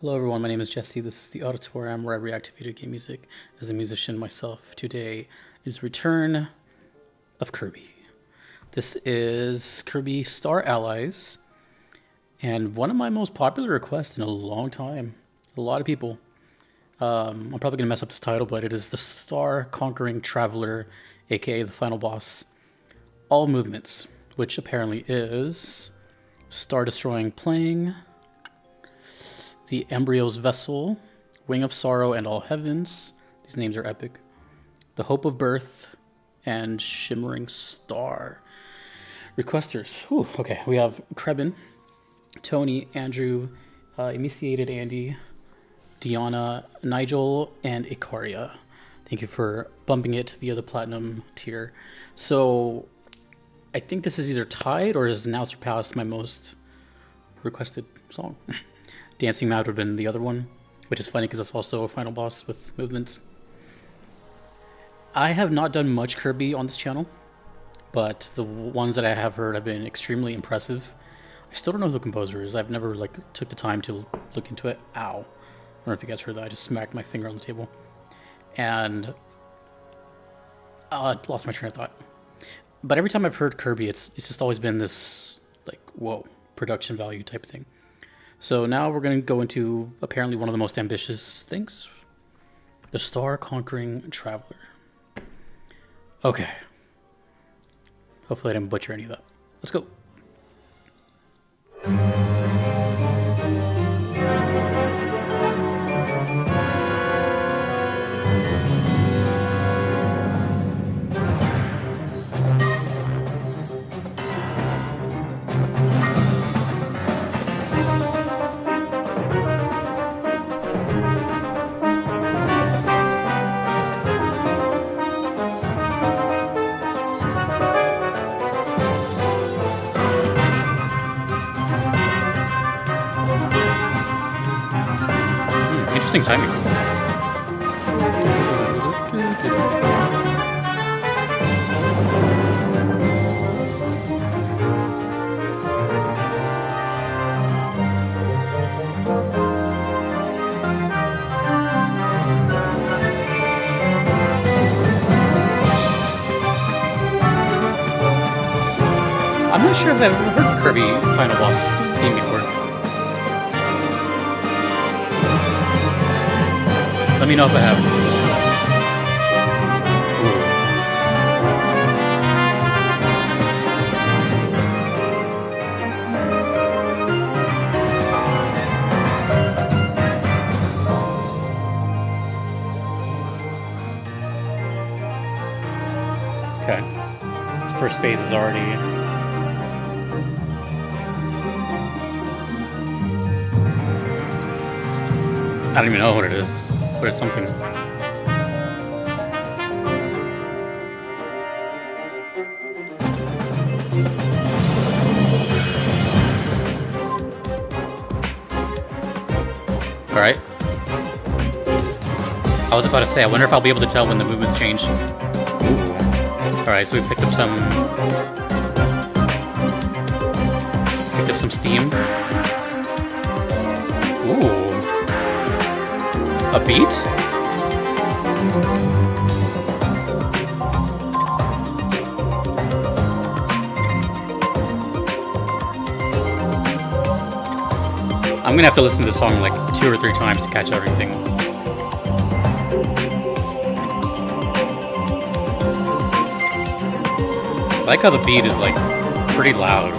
Hello everyone, my name is Jesse. This is the Auditorium where I react to video game music as a musician myself. Today is Return of Kirby. This is Kirby Star Allies, and one of my most popular requests in a long time. A lot of people. I'm probably going to mess up this title, but it is the Star Conquering Traveler, aka the final boss. All movements, which apparently is Star Destroying Playing, the Embryo's Vessel, Wing of Sorrow, and All Heavens. These names are epic. The Hope of Birth, and Shimmering Star. Requesters. Whew, okay, we have Krebin, Tony, Andrew, EmaciatedAndy, Deonna, Nigel, and Icoriha. Thank you for bumping it via the Platinum tier. So, I think this is either tied or has now surpassed my most requested song. Dancing Mad would have been the other one, which is funny because it's also a final boss with movements. I have not done much Kirby on this channel, but the ones that I have heard have been extremely impressive. I still don't know who the composer is. I've never took the time to look into it. Ow. I don't know if you guys heard that. I just smacked my finger on the table. And I lost my train of thought. But every time I've heard Kirby, it's just always been this, whoa, production value type thing. So now we're going to go into apparently one of the most ambitious things. The Star Conquering Traveler. Okay. Hopefully I didn't butcher any of that. Let's go. Interesting timing. I'm not sure if I've ever heard the Kirby final boss theme before. Let me know if I have. Okay. This first phase is already. I don't even know what it is, but it's something. Alright. I was about to say, I wonder if I'll be able to tell when the movements change. Alright, so we picked up some steam. Ooh. A beat? I'm gonna have to listen to the song like 2 or 3 times to catch everything. I like how the beat is pretty loud.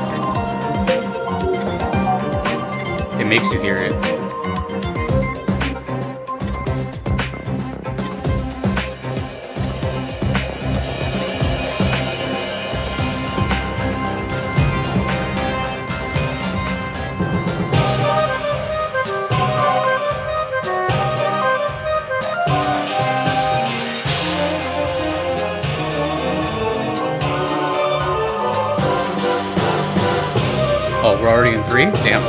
It makes you hear it. Oh, we're already in 3? Damn.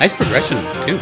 Nice progression, too.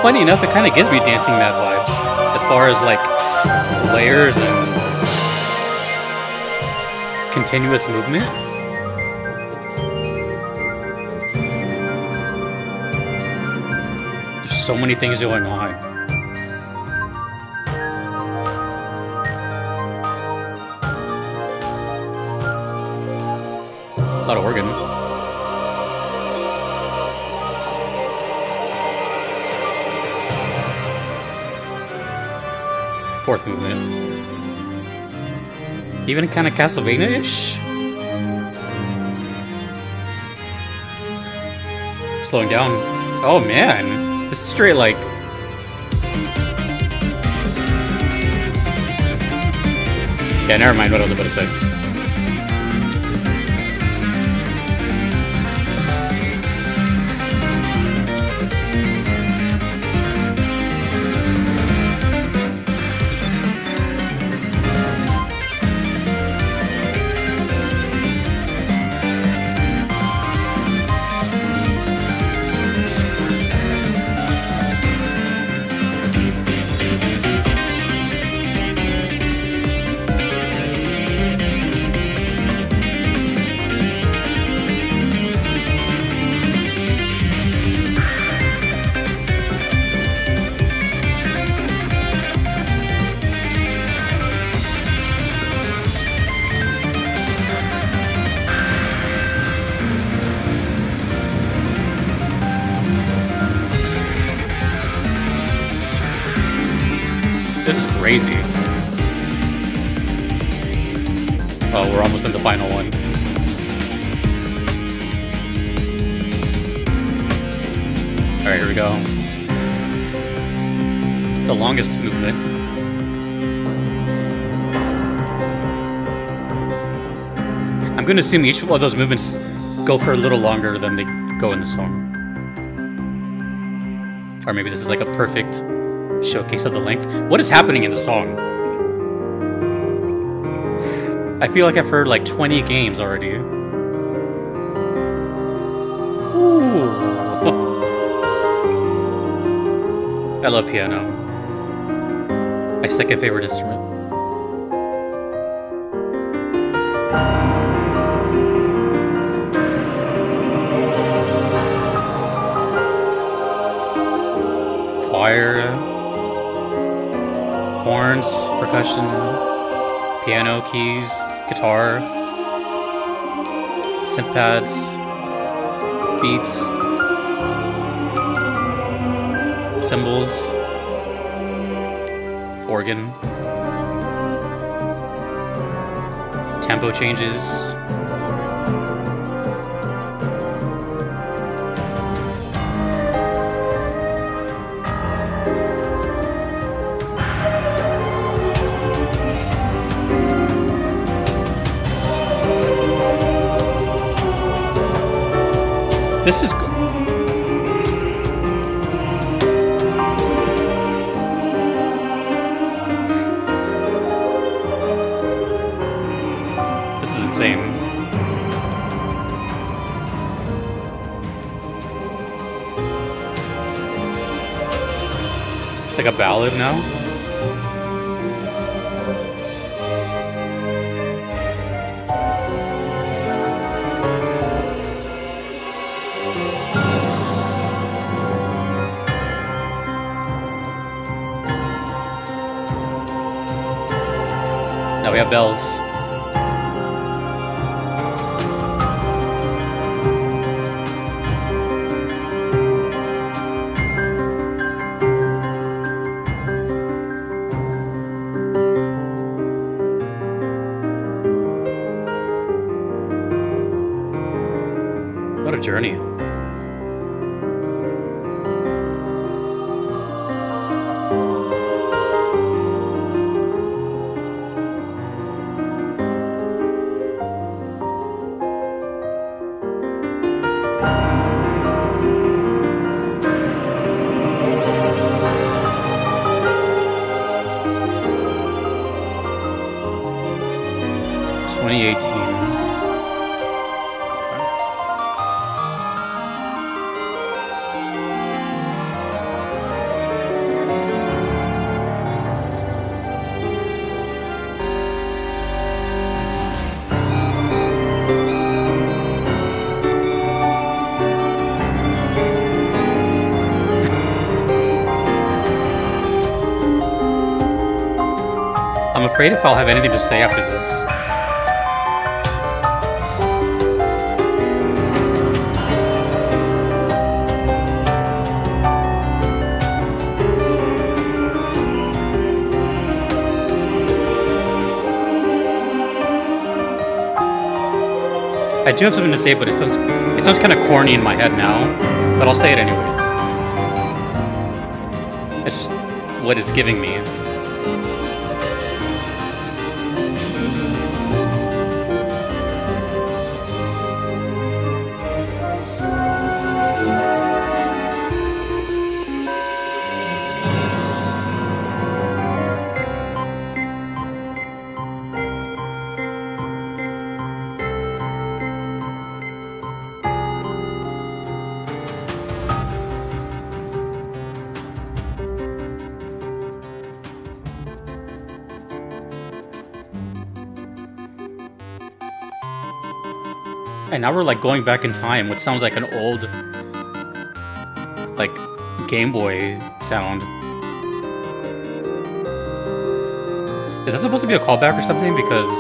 funny enough, it kind of gives me Dancing Mad vibes as far as like layers and continuous movement. There's so many things going on. A lot of organ. Fourth movement. Even kind of Castlevania-ish. Slowing down. Oh man, this is straight like. Yeah, never mind what I was about to say. Crazy. Oh, we're almost in the final one. Alright, here we go. The longest movement. I'm gonna assume each of those movements go for a little longer than they go in the song. Or maybe this is like a perfect showcase of the length. What is happening in the song? I feel like I've heard like 20 games already. Ooh. I love piano. My second favorite instrument. Choir. Horns, percussion, piano, keys, guitar, synth pads, beats, cymbals, organ, tempo changes. This is good. This is insane. It's like a ballad now. Now we have bells. What a journey. I'm afraid if I'll have anything to say after this. I do have something to say, but it sounds kind of corny in my head now, but I'll say it anyways. It's just what it's giving me. And now we're like going back in time, which sounds like an old, like, Game Boy sound. Is that supposed to be a callback or something? Because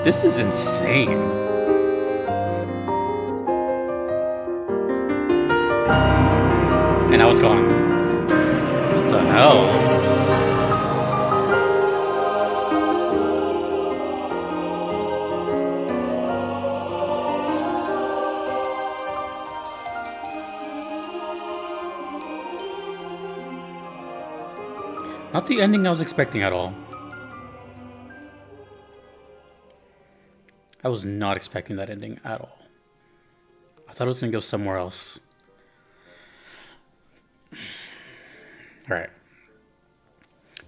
this is insane. And now it's gone. What the hell? Not the ending I was expecting at all. I was not expecting that ending at all. I thought it was going to go somewhere else. Alright.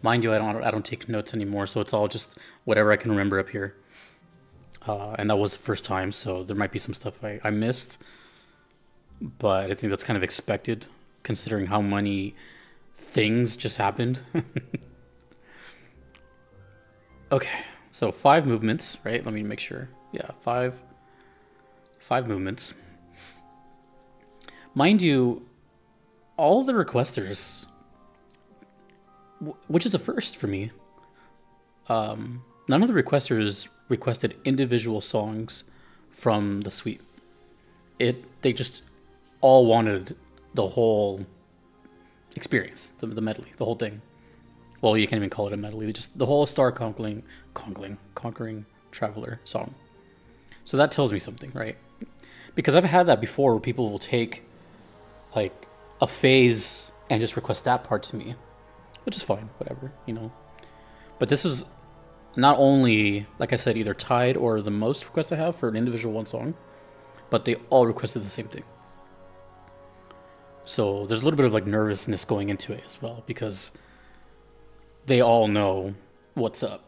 Mind you, I don't take notes anymore, so it's all just whatever I can remember up here. And that was the first time, so there might be some stuff I missed. But I think that's kind of expected, considering how many things just happened. Okay, so 5 movements, right? Let me make sure. Yeah, five movements. Mind you, all the requesters, which is a first for me, none of the requesters requested individual songs from the suite. They just all wanted the whole experience, the medley, the whole thing. Well, you can't even call it a medley. Just the whole Star Conquering Traveler song. So that tells me something, right? Because I've had that before where people will take like a phase and just request that part to me, which is fine, whatever, you know. But this is not only, like I said, either tied or the most requests I have for an individual one song, but they all requested the same thing. So there's a little bit of like nervousness going into it as well, because they all know what's up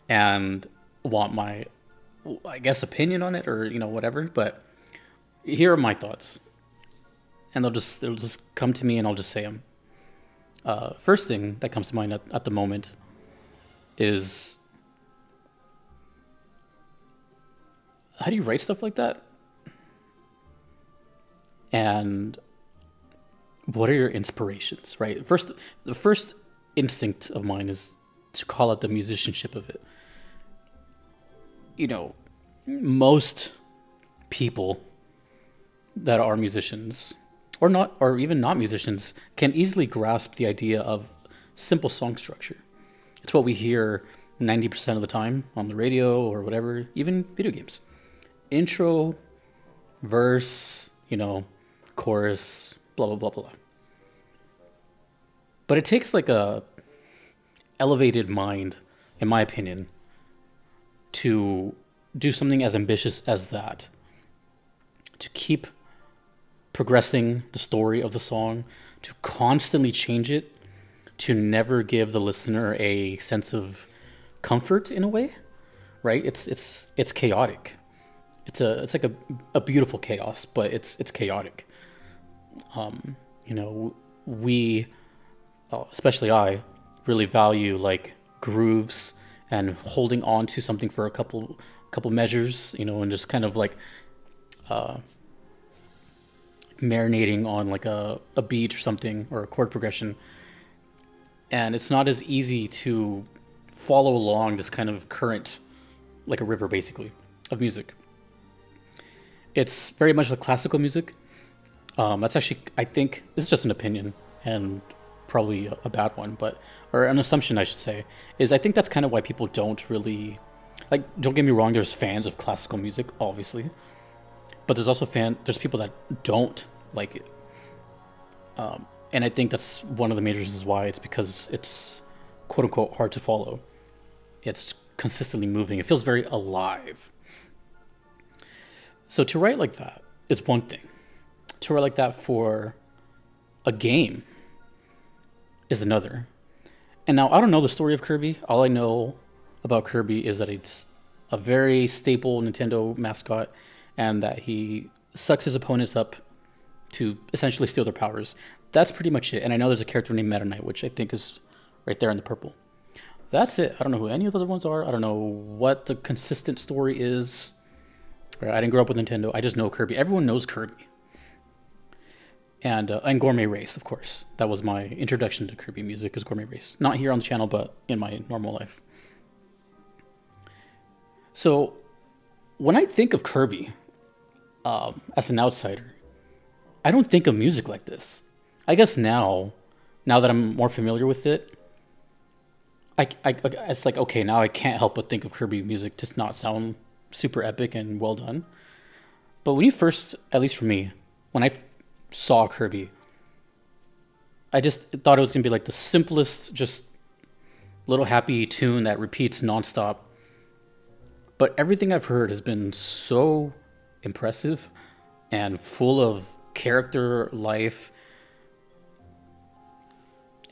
and want my, I guess, opinion on it, or, you know, whatever. But here are my thoughts, and they'll just come to me and I'll just say them. First thing that comes to mind at the moment is, how do you write stuff like that? And what are your inspirations, right? The first instinct of mine is to call out the musicianship of it. You know, most people that are musicians, or not, or even not musicians, can easily grasp the idea of simple song structure. It's what we hear 90% of the time on the radio or whatever, even video games. Intro, verse, you know, chorus, blah, blah, blah, blah. But it takes like a elevated mind, in my opinion, to do something as ambitious as that. To keep progressing the story of the song, to constantly change it, to never give the listener a sense of comfort in a way, right? It's chaotic. It's like a beautiful chaos, but it's chaotic. You know, we, especially I, really value like grooves and holding on to something for a couple measures, you know, and just kind of like marinating on like a beat or something, or a chord progression. and it's not as easy to follow along this kind of current, like a river basically, of music. It's very much like classical music. That's actually, I think, this is just an opinion and probably a bad one, but, or an assumption I should say, is I think that's kind of why people don't really, like, don't get me wrong, there's fans of classical music, obviously, but there's also there's people that don't like it. And I think that's one of the major reasons why. It's because it's quote unquote hard to follow. It's consistently moving. It feels very alive. So to write like that is one thing. To write like that for a game is another. And now I don't know the story of Kirby. All I know about Kirby is that it's a very staple Nintendo mascot and that he sucks his opponents up to essentially steal their powers. That's pretty much it. And I know there's a character named Meta Knight, which I think is right there in the purple. That's it. I don't know who any of the other ones are. I don't know what the consistent story is. I didn't grow up with Nintendo. I just know Kirby. Everyone knows Kirby. And Gourmet Race, of course. That was my introduction to Kirby music, is Gourmet Race. Not here on the channel, but in my normal life. So when I think of Kirby, as an outsider, I don't think of music like this. I guess now that I'm more familiar with it, it's like, okay, now I can't help but think of Kirby music just not sound super epic and well done. But when you first, at least for me, when I saw Kirby, I just thought it was going to be like the simplest, just little happy tune that repeats nonstop. But everything I've heard has been so impressive and full of character, life,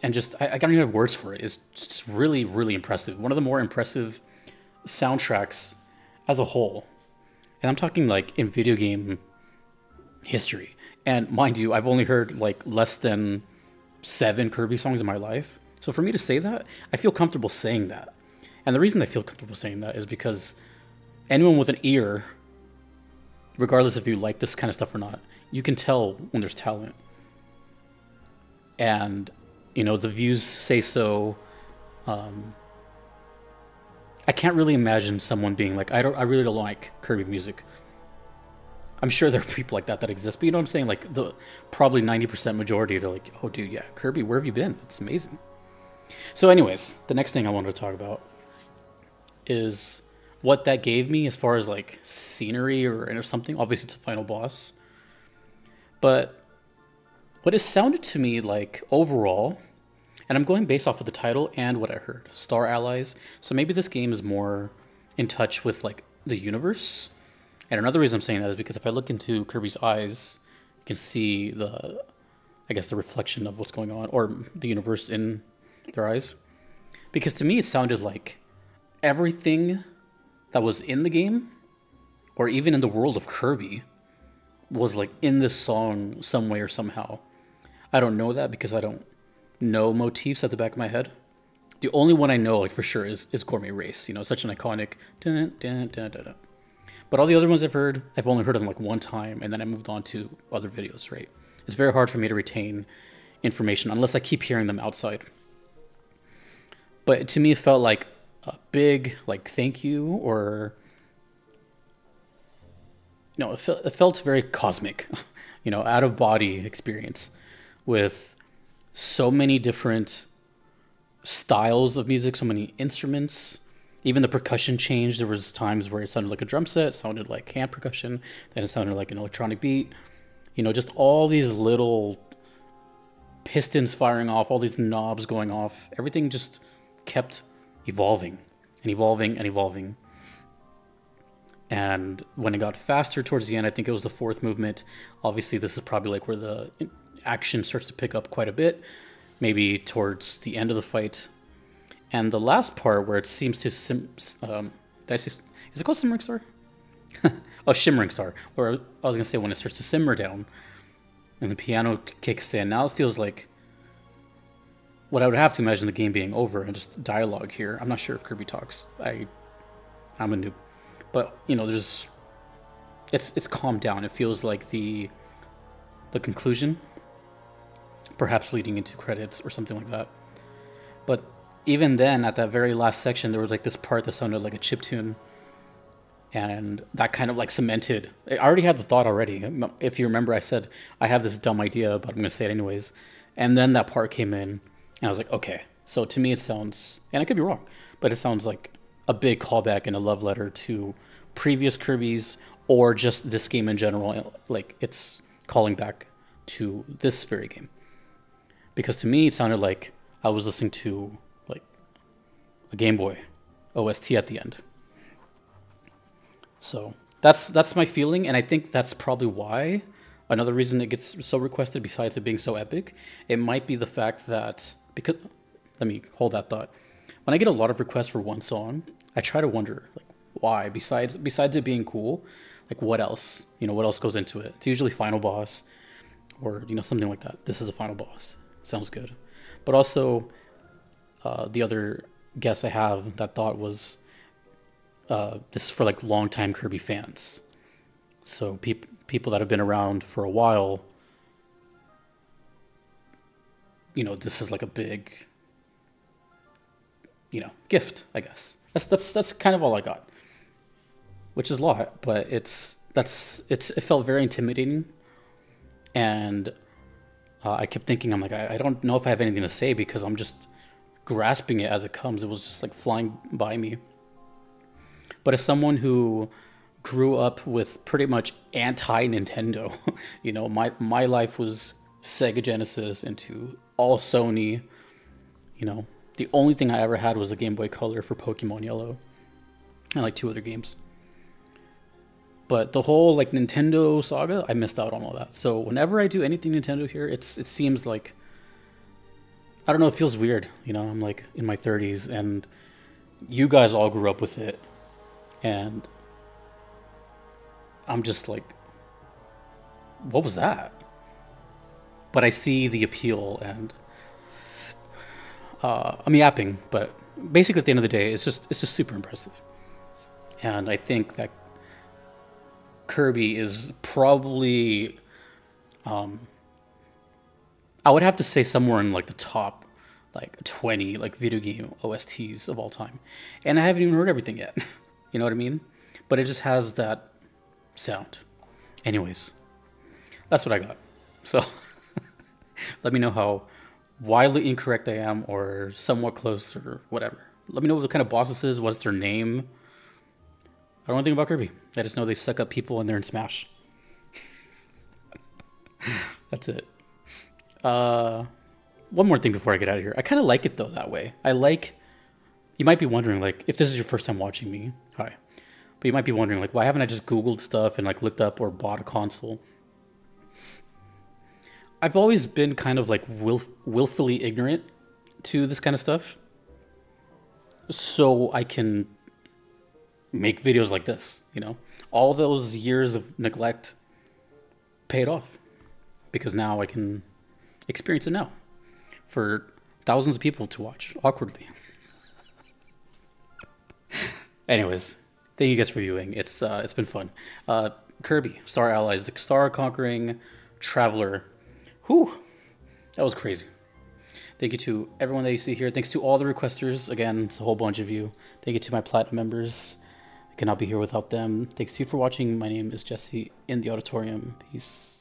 and just, I don't even have words for it. It's just really, really impressive. One of the more impressive soundtracks as a whole. And I'm talking like in video game history. And mind you, I've only heard like less than 7 Kirby songs in my life. So for me to say that, I feel comfortable saying that. And the reason I feel comfortable saying that is because anyone with an ear, regardless if you like this kind of stuff or not, you can tell when there's talent. And, you know, the views say so. I can't really imagine someone being like, I really don't like Kirby music. I'm sure there are people like that exist, but you know what I'm saying? Like the probably 90% majority, they're like, oh dude, yeah, Kirby, where have you been? It's amazing. So anyways, the next thing I wanted to talk about is what that gave me as far as like scenery or something. Obviously it's a final boss. But what it sounded to me like overall, and I'm going based off of the title and what I heard, Star Allies. So maybe this game is more in touch with like the universe. And another reason I'm saying that is because if I look into Kirby's eyes, you can see the reflection of what's going on, or the universe in their eyes. Because to me, it sounded like everything that was in the game, or even in the world of Kirby, was like in this song some way or somehow. I don't know that because I don't know motifs at the back of my head. The only one I know like for sure is Gourmet Race. You know, such an iconic dun, dun, dun, dun, dun. But all the other ones I've heard, I've only heard them like one time, and then I moved on to other videos, right? It's very hard for me to retain information unless I keep hearing them outside. But to me, it felt like a big like thank you, or no, it felt very cosmic, you know, out of body experience with so many different styles of music, so many instruments. Even the percussion changed. There was times where it sounded like a drum set, it sounded like hand percussion, then it sounded like an electronic beat. You know, just all these little pistons firing off, all these knobs going off. Everything just kept evolving and evolving and evolving. And when it got faster towards the end, I think it was the 4th movement. Obviously, this is probably like where the action starts to pick up quite a bit, maybe towards the end of the fight. And the last part where it seems to is it called Simmering Star? Oh, Shimmering Star. Or I was going to say when it starts to simmer down and the piano kicks in. Now it feels like what I would have to imagine the game being over and just dialogue here. I'm not sure if Kirby talks. I'm a noob. But, you know, it's calmed down. It feels like the conclusion, perhaps leading into credits or something like that. even then, at that very last section, there was like this part that sounded like a chiptune, and that kind of like cemented. I already had the thought already. If you remember, I said I have this dumb idea, but I'm gonna say it anyways. And then that part came in, and I was like, okay. So to me, it sounds, and I could be wrong, but it sounds like a big callback and a love letter to previous Kirby's, or just this game in general. Like it's calling back to this very game, because to me, it sounded like I was listening to like a Game Boy OST at the end. So that's my feeling, and I think that's probably why. Another reason it gets so requested, besides it being so epic, it might be the fact that, because, let me hold that thought. When I get a lot of requests for one song, I try to wonder like why. Besides it being cool, like what else? You know, what else goes into it? It's usually final boss, or you know, something like that. This is a final boss. Sounds good. But also, the other guess I have that thought was, this is for like longtime Kirby fans. So people that have been around for a while, you know, this is like a big, you know, gift, I guess. That's kind of all I got, which is a lot, but it felt very intimidating, and I kept thinking, I'm like, I don't know if I have anything to say, because I'm just grasping it as it comes. It was just like flying by me. But as someone who grew up with pretty much anti-Nintendo, you know, my life was Sega Genesis into all Sony. You know, the only thing I ever had was a Game Boy Color for Pokemon Yellow, and like 2 other games. But the whole like Nintendo saga, I missed out on all that. So whenever I do anything Nintendo here, it seems like, I don't know, it feels weird. You know, I'm like in my 30s, and you guys all grew up with it, and I'm just like, what was that? But I see the appeal, and I'm yapping, but basically at the end of the day, it's just super impressive. And I think that Kirby is probably, I would have to say somewhere in like the top like 20 like video game OSTs of all time. And I haven't even heard everything yet. You know what I mean? But it just has that sound. Anyways, that's what I got. So let me know how wildly incorrect I am, or somewhat close, or whatever. Let me know what kind of boss this is, what's their name. I don't know anything about Kirby. I just know they suck up people and they're in Smash. That's it. One more thing before I get out of here. I kind of like it though that way. I like, you might be wondering, like, if this is your first time watching me, hi. But you might be wondering, like, why haven't I just Googled stuff and like looked up or bought a console? I've always been kind of like willfully ignorant to this kind of stuff, so I can make videos like this. You know, all those years of neglect paid off, because now I can experience it now for thousands of people to watch awkwardly. Anyways, thank you guys for viewing. It's been fun. Kirby Star Allies, Star Conquering Traveler. Whew, that was crazy. Thank you to everyone that you see here. Thanks to all the requesters. Again, it's a whole bunch of you. Thank you to my platinum members. I cannot be here without them. Thanks to you for watching. My name is Jesse in the auditorium. Peace.